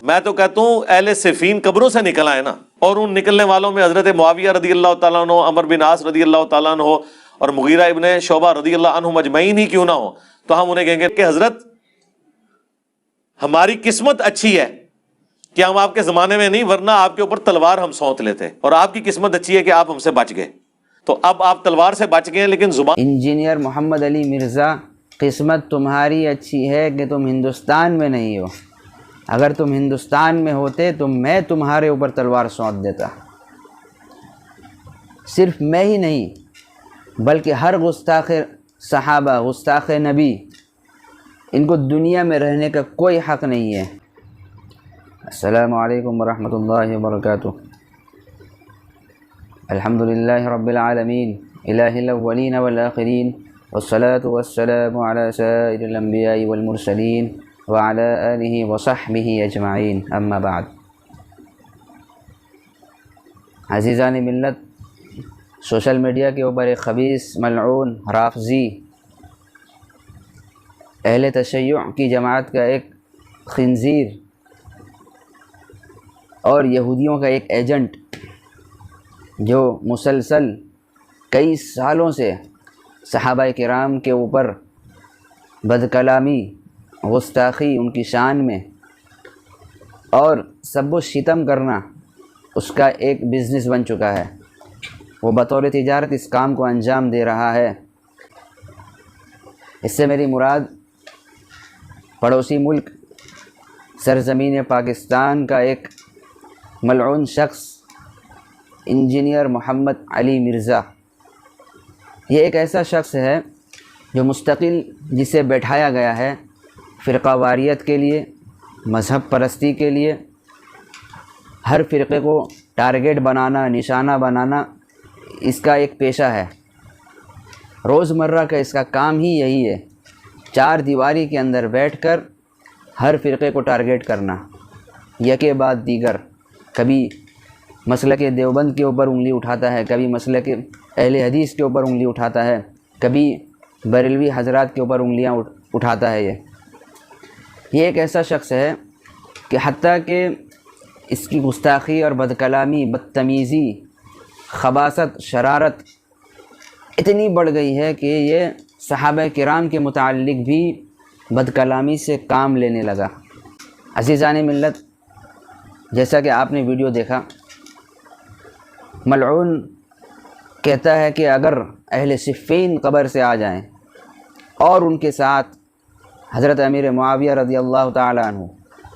میں تو کہتا ہوں اہل صفین قبروں سے نکل آئے نا، اور ان نکلنے والوں میں حضرت معاویہ رضی اللہ تعالیٰ عنہ، عمر بن عاص رضی اللہ تعالیٰ عنہ اور مغیرہ ابن شعبہ رضی اللہ عنہ مجمعین ہی کیوں نہ ہو، تو ہم انہیں کہیں گے کہ حضرت ہماری قسمت اچھی ہے کہ ہم آپ کے زمانے میں نہیں، ورنہ آپ کے اوپر تلوار ہم سونت لیتے، اور آپ کی قسمت اچھی ہے کہ آپ ہم سے بچ گئے۔ تو اب آپ تلوار سے بچ گئے لیکن زبان۔ انجینئر محمد علی مرزا، قسمت تمہاری اچھی ہے کہ تم ہندوستان میں نہیں ہو، اگر تم ہندوستان میں ہوتے تو میں تمہارے اوپر تلوار سونت دیتا۔ صرف میں ہی نہیں بلکہ ہر گستاخ صحابہ، گستاخ نبی، ان کو دنیا میں رہنے کا کوئی حق نہیں ہے۔ السلام علیکم ورحمۃ اللہ وبرکاتہ۔ الحمد للہ رب العالمین، الہ الاولین والآخرین، والصلاة والسلام علی سائر الانبیاء والمرسلین وعلی آلہ وصحبہ اجمعین، اما بعد۔ عزیزان ملت، سوشل میڈیا کے اوپر ایک خبیث، ملعون، رافضی، اہل تشیع کی جماعت کا ایک خنزیر اور یہودیوں کا ایک ایجنٹ، جو مسلسل کئی سالوں سے صحابہ کرام کے اوپر بد کلامی، گستاخی ان کی شان میں اور سب و شتم کرنا اس کا ایک بزنس بن چکا ہے، وہ بطور تجارت اس کام کو انجام دے رہا ہے۔ اس سے میری مراد پڑوسی ملک سرزمین پاکستان کا ایک ملعون شخص انجینئر محمد علی مرزا، یہ ایک ایسا شخص ہے جو مستقل جسے بیٹھایا گیا ہے فرقہ واریت کے لیے، مذہب پرستی کے لیے، ہر فرقے کو ٹارگیٹ بنانا، نشانہ بنانا اس کا ایک پیشہ ہے۔ روزمرہ کا اس کا کام ہی یہی ہے، چار دیواری کے اندر بیٹھ کر ہر فرقے کو ٹارگیٹ کرنا، یکے بعد دیگر۔ کبھی مسلک دیوبند کے اوپر انگلی اٹھاتا ہے، کبھی مسلک اہل حدیث کے اوپر انگلی اٹھاتا ہے، کبھی بریلوی حضرات کے اوپر انگلیاں اٹھاتا ہے۔ یہ ایک ایسا شخص ہے کہ حتیٰ کہ اس کی گستاخی اور بد کلامی، بدتمیزی، خباثت، شرارت اتنی بڑھ گئی ہے کہ یہ صحابہ کرام کے متعلق بھی بد کلامی سے کام لینے لگا۔ عزیزان ملت، جیسا کہ آپ نے ویڈیو دیکھا، ملعون کہتا ہے کہ اگر اہل صفین قبر سے آ جائیں اور ان کے ساتھ حضرت امیر معاویہ رضی اللہ تعالیٰ عنہ،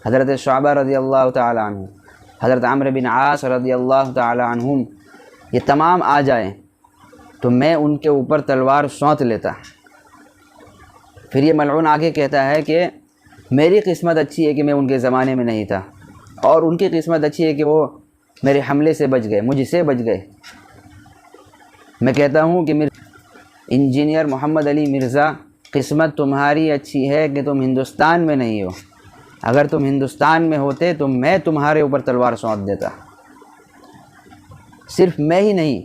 حضرت شعبہ رضی اللہ تعالیٰ عنہ، حضرت عمرو بن عاص رضی اللہ تعالیٰ عنہم، یہ تمام آ جائیں تو میں ان کے اوپر تلوار سونت لیتا۔ پھر یہ ملعون آگے کہتا ہے کہ میری قسمت اچھی ہے کہ میں ان کے زمانے میں نہیں تھا، اور ان کی قسمت اچھی ہے کہ وہ میرے حملے سے بچ گئے، مجھ سے بچ گئے۔ میں کہتا ہوں کہ انجینئر محمد علی مرزا، قسمت تمہاری اچھی ہے کہ تم ہندوستان میں نہیں ہو، اگر تم ہندوستان میں ہوتے تو میں تمہارے اوپر تلوار سونت دیتا۔ صرف میں ہی نہیں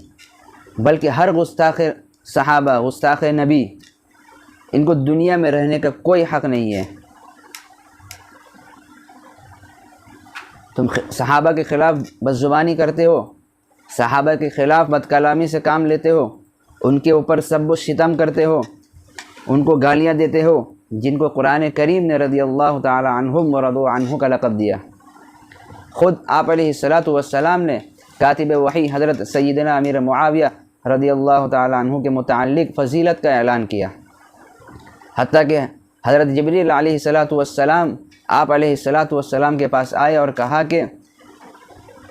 بلکہ ہر گستاخ صحابہ، گستاخ نبی، ان کو دنیا میں رہنے کا کوئی حق نہیں ہے۔ تم صحابہ کے خلاف بدزبانی کرتے ہو، صحابہ کے خلاف بد کلامی سے کام لیتے ہو، ان کے اوپر سب و شتم کرتے ہو، ان کو گالیاں دیتے ہو، جن کو قرآن کریم نے رضی اللہ تعالی عنہم ورضوا عنہ کا لقب دیا۔ خود آپ علیہ الصلاۃ والسلام نے کاتب وحی حضرت سیدنا امیر معاویہ رضی اللہ تعالی عنہ کے متعلق فضیلت کا اعلان کیا، حتیٰ کہ حضرت جبریل علیہ الصلاۃ والسلام آپ علیہ الصلاۃ والسلام کے پاس آئے اور کہا کہ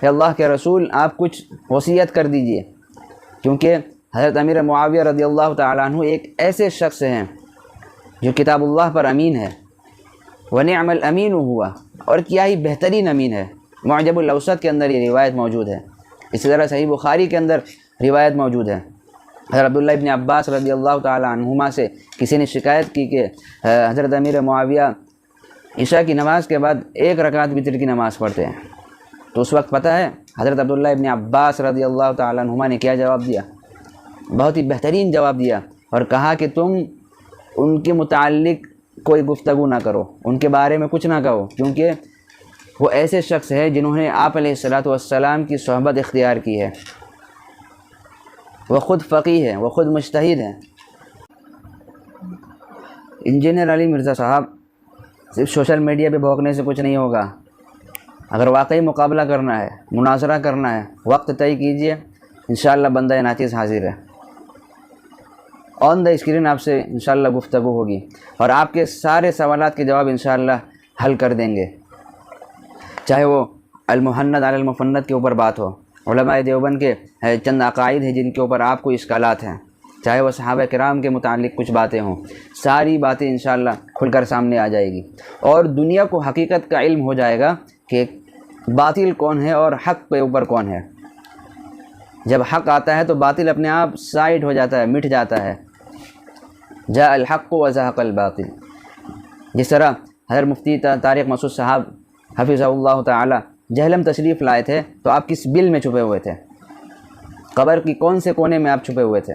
اے اللہ کے رسول، آپ کچھ وصیت کر دیجئے، کیونکہ حضرت امیر معاویہ رضی اللہ تعالیٰ عنہ ایک ایسے شخص ہیں جو کتاب اللہ پر امین ہے، وَنِعْمَ الْأَمِينُ ہوا، اور کیا ہی بہترین امین ہے۔ معجم الاوسط کے اندر یہ روایت موجود ہے، اسی طرح صحیح بخاری کے اندر روایت موجود ہے۔ حضرت عبداللہ ابن عباس رضی اللہ تعالیٰ عنہما سے کسی نے شکایت کی کہ حضرت امیر معاویہ عشاء کی نماز کے بعد ایک رکعت وتر کی نماز پڑھتے ہیں، تو اس وقت پتہ ہے حضرت عبداللہ ابن عباس رضی اللہ تعالیٰ عنہما نے کیا جواب دیا؟ بہت ہی بہترین جواب دیا، اور کہا کہ تم ان کے متعلق کوئی گفتگو نہ کرو، ان کے بارے میں کچھ نہ کہو، کیونکہ وہ ایسے شخص ہے جنہوں نے آپ علیہ الصلاۃ والسلام کی صحبت اختیار کی ہے، وہ خود فقیہ ہیں، وہ خود مجتہد ہیں۔ انجینئر علی مرزا صاحب، صرف سوشل میڈیا پہ بھونکنے سے کچھ نہیں ہوگا۔ اگر واقعی مقابلہ کرنا ہے، مناظرہ کرنا ہے، وقت طے کیجئے، انشاءاللہ بندہ ناچیز حاضر ہے۔ آن دا اسکرین آپ سے انشاءاللہ گفتگو ہوگی اور آپ کے سارے سوالات کے جواب انشاءاللہ حل کر دیں گے، چاہے وہ المحند علی المفند کے اوپر بات ہو، علماء دیوبند کے چند عقائد ہیں جن کے اوپر آپ کو اشکالات ہیں، چاہے وہ صحابہ کرام کے متعلق کچھ باتیں ہوں، ساری باتیں انشاءاللہ کھل کر سامنے آ جائے گی اور دنیا کو حقیقت کا علم ہو جائے گا کہ باطل کون ہے اور حق کے اوپر کون ہے۔ جب حق آتا ہے تو باطل اپنے آپ سائڈ ہو جاتا ہے، مٹ جاتا ہے۔ جاء الحق وزهق الباطل، جس طرح حضرت مفتی طارق مسعود صاحب حفظہ اللہ تعالی جہلم تشریف لائے تھے تو آپ کس بل میں چھپے ہوئے تھے؟ قبر کی کون سے کونے میں آپ چھپے ہوئے تھے؟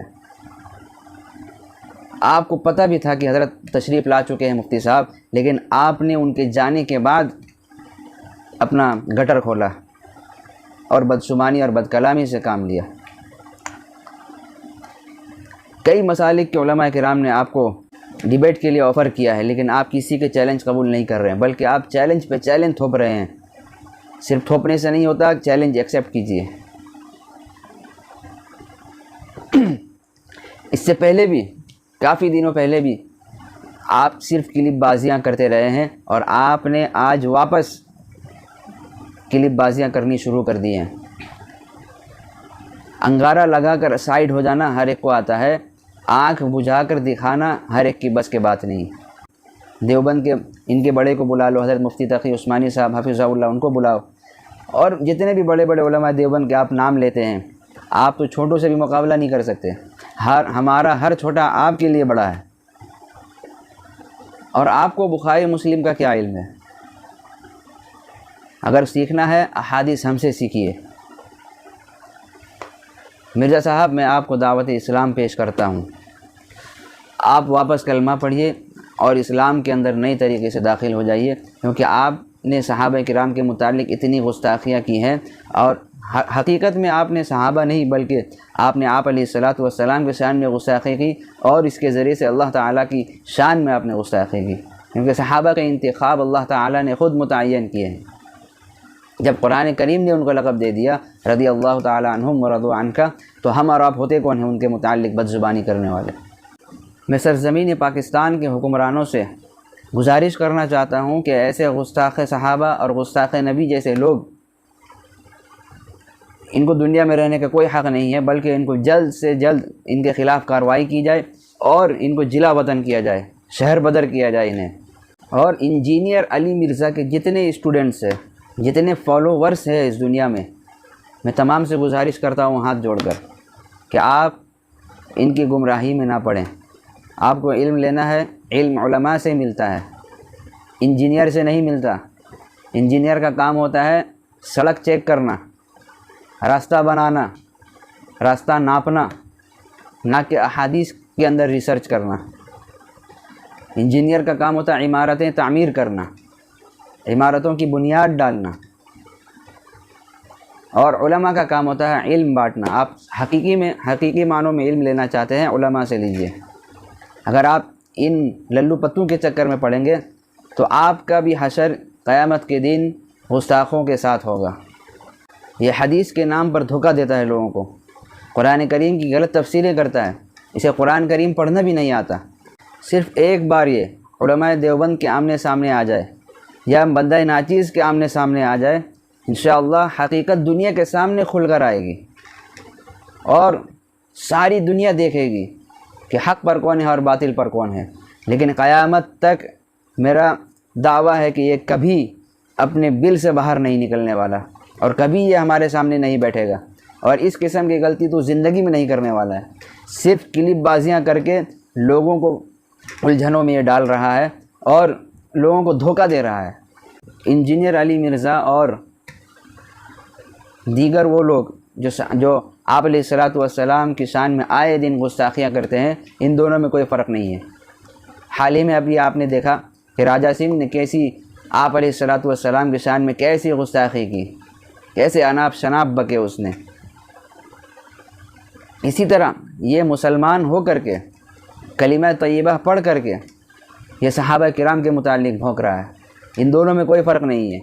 آپ کو پتہ بھی تھا کہ حضرت تشریف لا چکے ہیں مفتی صاحب، لیکن آپ نے ان کے جانے کے بعد اپنا گٹر کھولا اور بدشمانی اور بدکلامی سے کام لیا۔ کئی مسالک کے علماء کرام نے آپ کو ڈیبیٹ کے لیے آفر کیا ہے، لیکن آپ کسی کے چیلنج قبول نہیں کر رہے ہیں، بلکہ آپ چیلنج پہ چیلنج تھوپ رہے ہیں۔ صرف تھوپنے سے نہیں ہوتا، چیلنج ایکسیپٹ کیجیے۔ اس سے پہلے بھی، کافی دنوں پہلے بھی آپ صرف کلپ بازیاں کرتے رہے ہیں اور آپ نے آج واپس کلپ بازیاں کرنی شروع کر دی ہیں۔ انگارہ لگا کر سائیڈ ہو جانا ہر ایک کو آتا ہے، آنکھ بجھا کر دکھانا ہر ایک کی بس کے بات نہیں۔ دیوبند کے ان کے بڑے کو بلا لو، حضرت مفتی تقی عثمانی صاحب حفظہ اللہ، ان کو بلاؤ، اور جتنے بھی بڑے بڑے علماء دیوبند کے آپ نام لیتے ہیں، آپ تو چھوٹوں سے بھی مقابلہ نہیں کر سکتے۔ ہمارا ہر چھوٹا آپ کے لیے بڑا ہے۔ اور آپ کو بخاری مسلم کا کیا علم ہے؟ اگر سیکھنا ہے احادیث ہم سے سیکھیے۔ مرزا صاحب، میں آپ کو دعوت اسلام پیش کرتا ہوں، آپ واپس کلمہ پڑھیے اور اسلام کے اندر نئی طریقے سے داخل ہو جائیے، کیونکہ آپ نے صحابہ کرام کے متعلق اتنی گستاخیاں کی ہیں، اور حقیقت میں آپ نے صحابہ نہیں بلکہ آپ نے آپ علیہ الصلاۃ والسلام کے شان میں گستاخی کی، اور اس کے ذریعے سے اللہ تعالیٰ کی شان میں آپ نے گستاخی کی، کیونکہ صحابہ کا انتخاب اللہ تعالیٰ نے خود متعین کیے ہیں۔ جب قرآن کریم نے ان کو لقب دے دیا رضی اللہ تعالیٰ عنہم ورضوا عنہ، تو ہم اور آپ ہوتے کون ہیں ان کے متعلق بد زبانی کرنے والے؟ میں سرزمین پاکستان کے حکمرانوں سے گزارش کرنا چاہتا ہوں کہ ایسے گستاخ صحابہ اور گستاخ نبی جیسے لوگ، ان کو دنیا میں رہنے کا کوئی حق نہیں ہے، بلکہ ان کو جلد سے جلد ان کے خلاف کارروائی کی جائے اور ان کو جلا وطن کیا جائے، شہر بدر کیا جائے انہیں۔ اور انجینئر علی مرزا کے جتنے اسٹوڈنٹس ہیں، جتنے فالوورس ہیں اس دنیا میں تمام سے گزارش کرتا ہوں ہاتھ جوڑ کر کہ آپ ان کی گمراہی میں نہ پڑیں۔ آپ کو علم لینا ہے، علم علماء سے ملتا ہے، انجینئر سے نہیں ملتا۔ انجینئر کا کام ہوتا ہے سڑک چیک کرنا، راستہ بنانا، راستہ ناپنا، نہ کہ احادیث کے اندر ریسرچ کرنا۔ انجینئر کا کام ہوتا ہے عمارتیں تعمیر کرنا، عمارتوں کی بنیاد ڈالنا، اور علماء کا کام ہوتا ہے علم بانٹنا۔ آپ حقیقی معنوں میں علم لینا چاہتے ہیں، علماء سے لیجئے۔ اگر آپ ان للو پتوں کے چکر میں پڑیں گے تو آپ کا بھی حشر قیامت کے دن گستاخوں کے ساتھ ہوگا۔ یہ حدیث کے نام پر دھوکہ دیتا ہے لوگوں کو، قرآن کریم کی غلط تفسیریں کرتا ہے، اسے قرآن کریم پڑھنا بھی نہیں آتا۔ صرف ایک بار یہ علماء دیوبند کے آمنے سامنے آ جائے یا بندہ ناچیز کے آمنے سامنے آ جائے، انشاءاللہ حقیقت دنیا کے سامنے کھل کر آئے گی اور ساری دنیا دیکھے گی کہ حق پر کون ہے اور باطل پر کون ہے۔ لیکن قیامت تک میرا دعویٰ ہے کہ یہ کبھی اپنے بل سے باہر نہیں نکلنے والا، اور کبھی یہ ہمارے سامنے نہیں بیٹھے گا، اور اس قسم کی غلطی تو زندگی میں نہیں کرنے والا ہے۔ صرف کلپ بازیاں کر کے لوگوں کو الجھنوں میں یہ ڈال رہا ہے اور لوگوں کو دھوکہ دے رہا ہے۔ انجینئر علی مرزا اور دیگر وہ لوگ جو آپ علیہ الصلاۃ والسلام کی شان میں آئے دن گستاخیاں کرتے ہیں، ان دونوں میں کوئی فرق نہیں ہے۔ حال ہی میں ابھی آپ نے دیکھا کہ راجہ سنگھ نے کیسی آپ علیہ الصلوۃ والسلام کے شان میں کیسی گستاخی کی، کیسے اناپ شناپ بکے اس نے۔ اسی طرح یہ مسلمان ہو کر کے کلمہ طیبہ پڑھ کر کے یہ صحابہ کرام کے متعلق بھونک رہا ہے، ان دونوں میں کوئی فرق نہیں ہے۔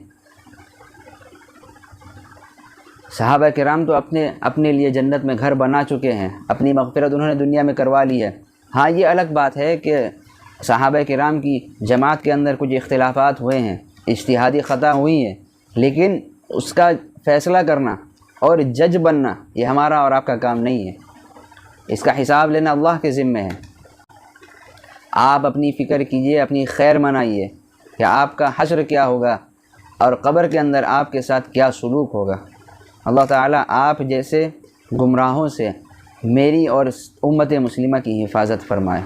صحابہ کرام تو اپنے لیے جنت میں گھر بنا چکے ہیں، اپنی مغفرت انہوں نے دنیا میں کروا لی ہے۔ ہاں یہ الگ بات ہے کہ صحابہ کرام کی جماعت کے اندر کچھ اختلافات ہوئے ہیں، اجتہادی خطا ہوئی ہیں، لیکن اس کا فیصلہ کرنا اور جج بننا یہ ہمارا اور آپ کا کام نہیں ہے، اس کا حساب لینا اللہ کے ذمے ہے۔ آپ اپنی فکر کیجئے، اپنی خیر منائیے کہ آپ کا حشر کیا ہوگا اور قبر کے اندر آپ کے ساتھ کیا سلوک ہوگا۔ اللہ تعالیٰ آپ جیسے گمراہوں سے میری اور امت مسلمہ کی حفاظت فرمائے۔